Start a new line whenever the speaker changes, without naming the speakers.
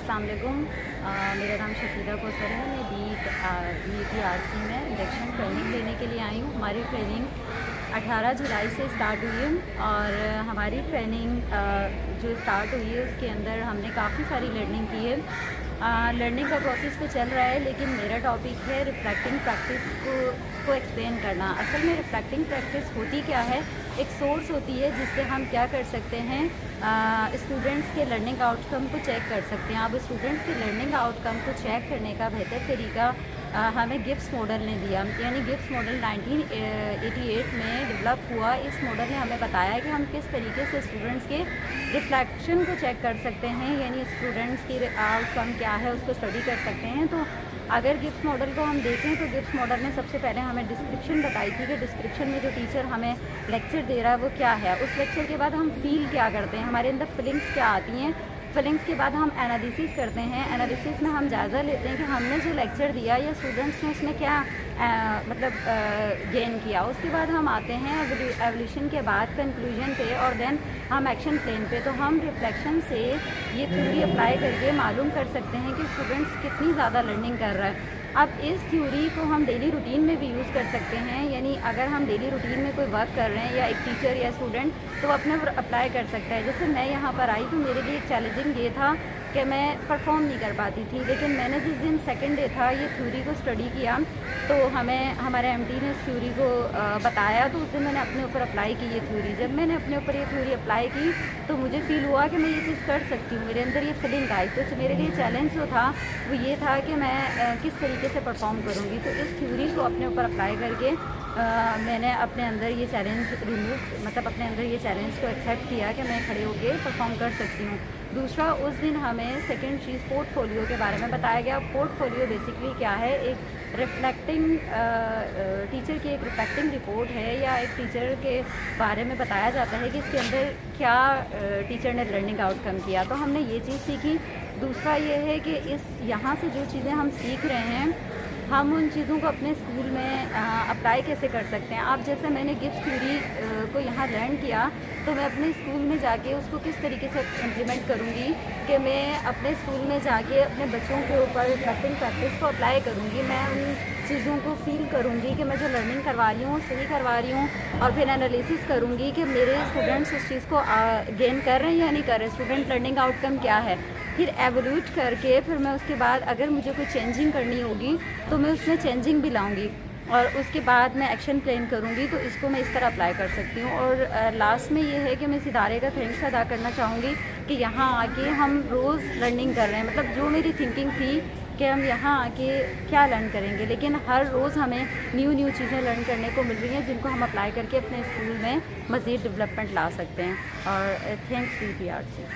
अस्सलाम वालेकुम। मेरा नाम शकीला कौसर है। मैं BET-RC में इंडक्शन ट्रेनिंग लेने के लिए आई हूँ। हमारी ट्रेनिंग 18 जुलाई से स्टार्ट हुई है और हमारी ट्रेनिंग जो स्टार्ट हुई है उसके अंदर हमने काफ़ी सारी लर्निंग की है। लर्निंग का प्रोसेस तो चल रहा है, लेकिन मेरा टॉपिक है रिफ्लेक्टिंग प्रैक्टिस को एक्सप्लेन करना। असल में रिफ्लेक्टिंग प्रैक्टिस होती क्या है? एक सोर्स होती है जिससे हम क्या कर सकते हैं, स्टूडेंट्स के लर्निंग आउटकम को चेक कर सकते हैं। अब स्टूडेंट्स के लर्निंग आउटकम को चेक करने का बेहतर तरीका हमें गिब्स मॉडल ने दिया। यानी गिब्स मॉडल 1988 में डेवलप हुआ। इस मॉडल ने हमें बताया कि हम किस तरीके से स्टूडेंट्स के रिफ्लेक्शन को चेक कर सकते हैं, यानी स्टूडेंट्स की आउटकम क्या है उसको स्टडी कर सकते हैं। तो अगर गिब्स मॉडल को हम देखें तो गिब्स मॉडल ने सबसे पहले हमें डिस्क्रिप्शन बताई थी कि डिस्क्रिप्शन में जो टीचर हमें लेक्चर दे रहा है वो क्या है। उस लेक्चर के बाद हम फील क्या करते हैं, हमारे अंदर फीलिंग्स क्या आती हैं। फीलिंग्स के बाद हम एनालिसिस करते हैं। एनालिसिस में हम जायज़ा लेते हैं कि हमने जो लेक्चर दिया या स्टूडेंट्स ने उसमें क्या गेन किया। उसके बाद हम आते हैं एवोल्यूशन के बाद कंक्लूजन पे और देन हम एक्शन प्लान पे। तो हम रिफ्लेक्शन से ये थ्योरी अप्लाई करके मालूम कर सकते हैं कि स्टूडेंट्स कितनी ज़्यादा लर्निंग कर रहा है। अब इस थ्योरी को हम डेली रूटीन में भी यूज़ कर सकते हैं। यानी अगर हम डेली रूटीन में कोई वर्क कर रहे हैं या एक टीचर या स्टूडेंट तो अपने ऊपर अप्लाई कर सकता है। जैसे मैं यहाँ पर आई तो मेरे लिए चैलेंजिंग ये था कि मैं परफॉर्म नहीं कर पाती थी, लेकिन मैंने जिस दिन सेकंड डे था ये थ्योरी को स्टडी किया तो हमें हमारे एमडी ने इस थ्योरी को बताया, तो उस दिन मैंने अपने ऊपर अप्लाई की ये थ्योरी। जब मैंने अपने ऊपर ये थ्योरी अप्लाई की तो मुझे फ़ील हुआ कि मैं ये चीज़ कर सकती हूँ, मेरे अंदर ये फीलिंग आई। तो मेरे लिए चैलेंज जो था वो ये था कि मैं किस तरीके से परफॉर्म करूँगी। तो इस थ्योरी को अपने ऊपर अप्लाई करके मैंने अपने अंदर ये चैलेंज मतलब अपने अंदर ये चैलेंज को एक्सेप्ट किया कि मैं खड़े होकर परफॉर्म कर सकती हूँ। दूसरा, उस दिन हमें सेकंड चीज़ पोर्टफोलियो के बारे में बताया गया। पोर्टफोलियो बेसिकली क्या है? एक रिफ्लेक्टिंग टीचर की एक रिफ्लेक्टिंग रिपोर्ट है या एक टीचर के बारे में बताया जाता है कि इसके अंदर क्या टीचर ने लर्निंग आउटकम किया। तो हमने ये चीज़ सीखी। दूसरा ये है कि यहाँ से जो चीज़ें हम सीख रहे हैं हम उन चीज़ों को अपने स्कूल में अप्लाई कैसे कर सकते हैं। अब जैसे मैंने गिब्स थ्योरी को यहाँ लर्न किया तो मैं अपने स्कूल में जाके उसको किस तरीके से इम्प्लीमेंट करूँगी कि मैं अपने स्कूल में जाके अपने बच्चों के ऊपर रिफ्लेक्टिंग प्रैक्टिस को अप्लाई करूँगी। मैं उन चीज़ों को फील करूँगी कि मैं जो लर्निंग करवा रही हूँ सही करवा रही हूँ, और फिर एनालिसिस करूँगी कि मेरे स्टूडेंट्स उस चीज़ को गेन कर रहे हैं या नहीं कर रहे, स्टूडेंट लर्निंग आउटकम क्या है। फिर एवोल्यूट करके फिर मैं उसके बाद अगर मुझे कोई चेंजिंग करनी होगी तो मैं उसमें चेंजिंग भी लाऊंगी और उसके बाद मैं एक्शन प्लान करूंगी। तो इसको मैं इस तरह अप्लाई कर सकती हूँ। और लास्ट में ये है कि मैं इस इदारे का थैंक्स अदा करना चाहूँगी कि यहाँ आके हम रोज़ लर्निंग कर रहे हैं। मतलब जो मेरी थिंकिंग थी कि हम यहाँ आके क्या लर्न करेंगे, लेकिन हर रोज़ हमें न्यू चीज़ें लर्न करने को मिल रही हैं जिनको हम अप्लाई करके अपने स्कूल में मज़ीद डेवलपमेंट ला सकते हैं। और थैंक्स BET-RC।